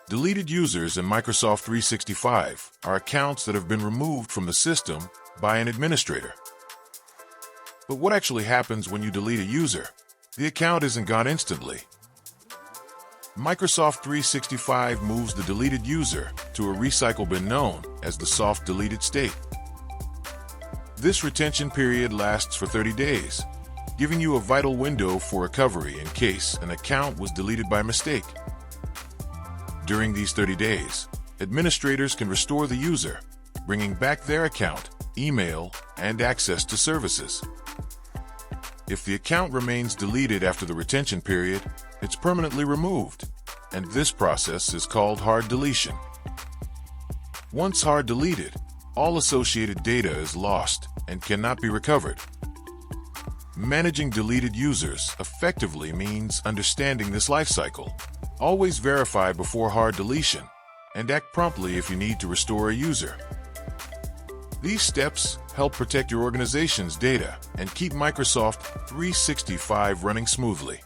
Deleted users in Microsoft 365 are accounts that have been removed from the system by an administrator. But what actually happens when you delete a user? The account isn't gone instantly. Microsoft 365 moves the deleted user to a recycle bin known as the soft deleted state. This retention period lasts for 30 days, giving you a vital window for recovery in case an account was deleted by mistake. During these 30 days, administrators can restore the user, bringing back their account, email, and access to services. If the account remains deleted after the retention period, it's permanently removed, and this process is called hard deletion. Once hard deleted, all associated data is lost and cannot be recovered. Managing deleted users effectively means understanding this life cycle. Always verify before hard deletion, and act promptly if you need to restore a user. These steps help protect your organization's data and keep Microsoft 365 running smoothly.